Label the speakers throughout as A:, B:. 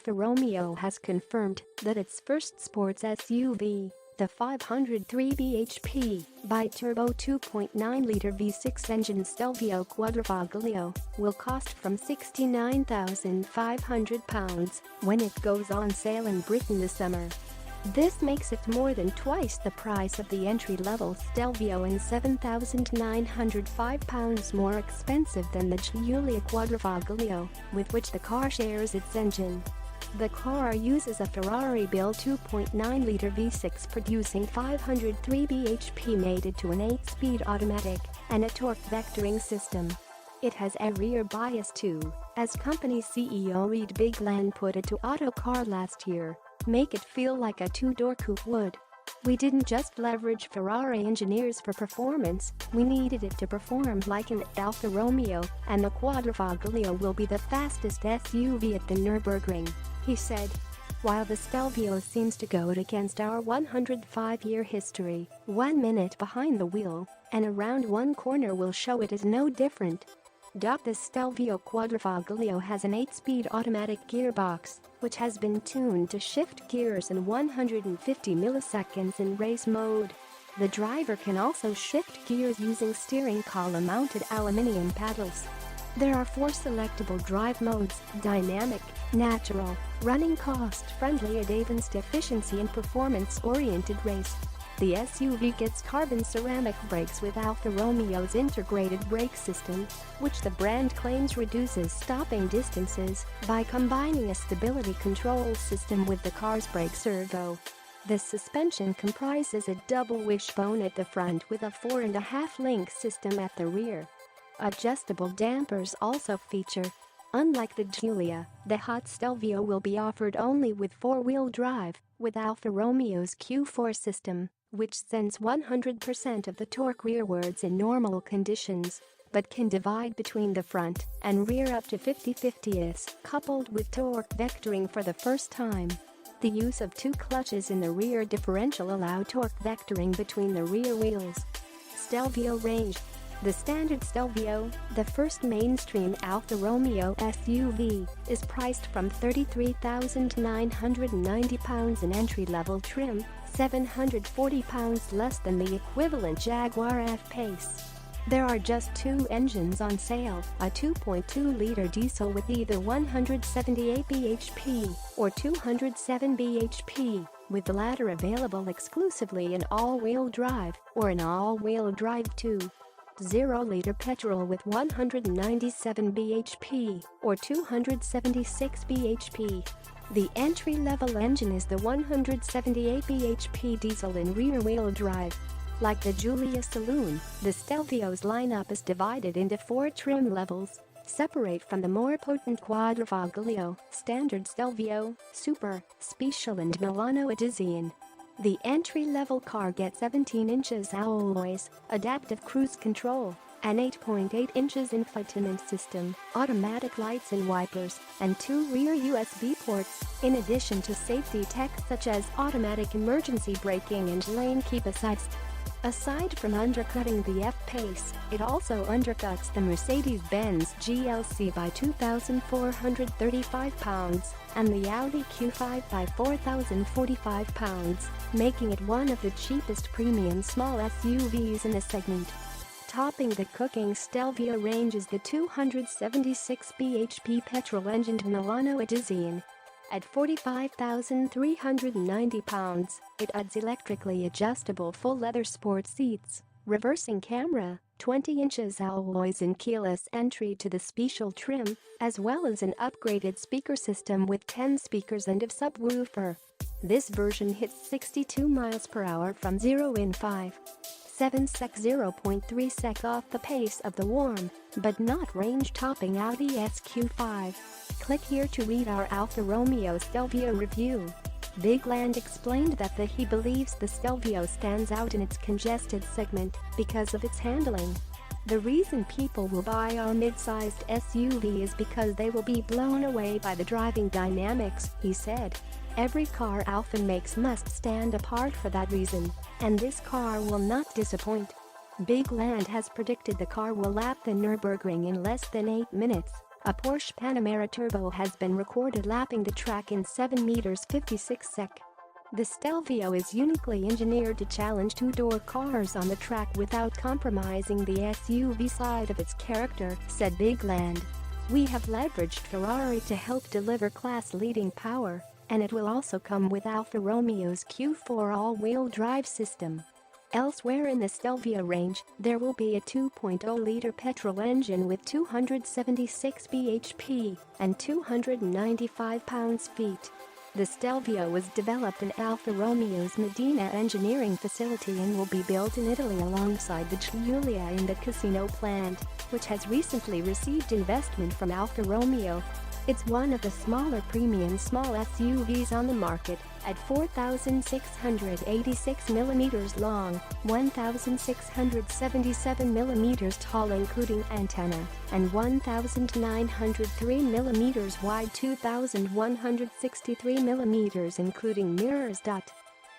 A: Alfa Romeo has confirmed that its first sports SUV, the 503 bhp bi-turbo 2.9-liter V6-engined Stelvio Quadrifoglio, will cost from £69,500 when it goes on sale in Britain this summer. This makes it more than twice the price of the entry-level Stelvio and £7,905 more expensive than the Giulia Quadrifoglio, with which the car shares its engine. The car uses a Ferrari-built 2.9-liter V6 producing 503 bhp mated to an 8-speed automatic and a torque vectoring system. It has a rear bias too, as company CEO Reid Bigland put it to Autocar last year. Make it feel like a two-door coupe would. We didn't just leverage Ferrari engineers for performance, we needed it to perform like an Alfa Romeo, and the Quadrifoglio will be the fastest SUV at the Nürburgring, he said. While the Stelvio seems to go against our 105-year history, 1 minute behind the wheel, and around one corner will show it is no different. The Stelvio Quadrifoglio has an 8-speed automatic gearbox, which has been tuned to shift gears in 150 milliseconds in race mode. The driver can also shift gears using steering column-mounted aluminium paddles. There are 4 selectable drive modes: dynamic, natural, running, cost-friendly, advanced, efficiency and performance-oriented race. The SUV gets carbon ceramic brakes with Alfa Romeo's integrated brake system, which the brand claims reduces stopping distances by combining a stability control system with the car's brake servo. The suspension comprises a double wishbone at the front with a 4.5-link system at the rear. Adjustable dampers also feature. Unlike the Giulia, the hot Stelvio will be offered only with 4-wheel drive, with Alfa Romeo's Q4 system, which sends 100% of the torque rearwards in normal conditions, but can divide between the front and rear up to 50/50s, coupled with torque vectoring for the first time. The use of 2 clutches in the rear differential allow torque vectoring between the rear wheels. Stelvio range. The standard Stelvio, the first mainstream Alfa Romeo SUV, is priced from £33,990 in entry-level trim, £740 less than the equivalent Jaguar F-Pace. There are just 2 engines on sale, a 2.2-liter diesel with either 178 bhp or 207 bhp, with the latter available exclusively in all-wheel drive or in all-wheel drive 2.0-liter petrol with 197 bhp or 276 bhp. The entry-level engine is the 178 bhp diesel in rear-wheel drive. Like the Giulia Saloon, the Stelvio's lineup is divided into 4 trim levels, separate from the more potent Quadrifoglio, Standard Stelvio, Super, Special and Milano Edizione. The entry-level car gets 17 inches alloys, adaptive cruise control, an 8.8 inches infotainment system, automatic lights and wipers, and 2 rear USB ports, in addition to safety tech such as automatic emergency braking and lane keep assist. Aside from undercutting the F-Pace, it also undercuts the Mercedes-Benz GLC by £2,435 and the Audi Q5 by £4,045, making it one of the cheapest premium small SUVs in the segment. Topping the cooking Stelvio range is the 276 bhp petrol-engined Milano Edizione. At £45,390, it adds electrically adjustable full-leather sport seats, reversing camera, 20 inches alloys and keyless entry to the Special trim, as well as an upgraded speaker system with 10 speakers and a subwoofer. This version hits 62 miles per hour from 0 in 5.7 sec, 0.3 sec off the pace of the warm, but not range-topping Audi SQ5. Click here to read our Alfa Romeo Stelvio review. Bigland explained that he believes the Stelvio stands out in its congested segment because of its handling. The reason people will buy our mid-sized SUV is because they will be blown away by the driving dynamics, he said. Every car Alfa makes must stand apart for that reason, and this car will not disappoint. Bigland has predicted the car will lap the Nürburgring in less than 8 minutes. A Porsche Panamera Turbo has been recorded lapping the track in 7 meters 56 sec. The Stelvio is uniquely engineered to challenge two-door cars on the track without compromising the SUV side of its character, said Bigland. We have leveraged Ferrari to help deliver class-leading power, and it will also come with Alfa Romeo's Q4 all-wheel drive system. Elsewhere in the Stelvio range, there will be a 2.0-liter petrol engine with 276 bhp and 295 pounds-feet. The Stelvio was developed in Alfa Romeo's Modena engineering facility and will be built in Italy alongside the Giulia in the Casino plant, which has recently received investment from Alfa Romeo. It's one of the smaller premium small SUVs on the market, at 4,686 mm long, 1,677 mm tall including antenna, and 1,903 mm wide, 2,163 mm including mirrors.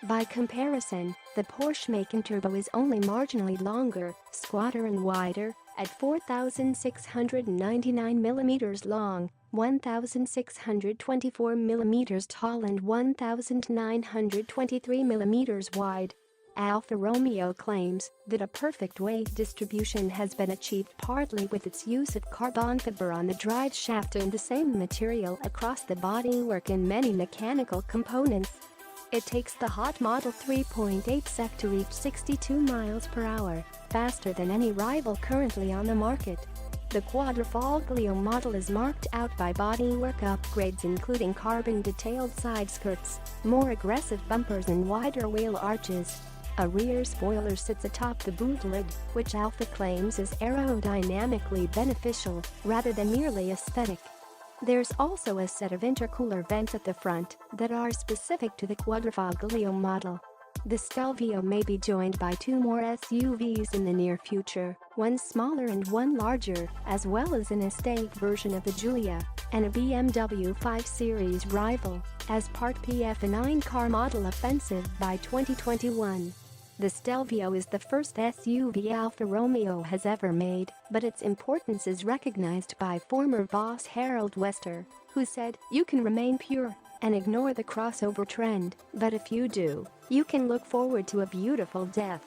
A: By comparison, the Porsche Macan Turbo is only marginally longer, squatter and wider, at 4,699 mm long, 1,624 mm tall and 1,923 mm wide. Alfa Romeo claims that a perfect weight distribution has been achieved partly with its use of carbon fiber on the drive shaft and the same material across the bodywork and many mechanical components. It takes the hot Model 3.8 sec to reach 62 miles per hour, faster than any rival currently on the market. The Quadrifoglio model is marked out by bodywork upgrades including carbon-detailed side skirts, more aggressive bumpers and wider wheel arches. A rear spoiler sits atop the boot lid, which Alfa claims is aerodynamically beneficial rather than merely aesthetic. There's also a set of intercooler vents at the front that are specific to the Quadrifoglio model. The Stelvio may be joined by two more SUVs in the near future, one smaller and one larger, as well as an estate version of the Giulia and a BMW 5 Series rival, as part PF a 9-car model offensive by 2021. The Stelvio is the first SUV Alfa Romeo has ever made, but its importance is recognized by former boss Harold Wester, who said, "You can remain pure and ignore the crossover trend, but if you do, you can look forward to a beautiful death."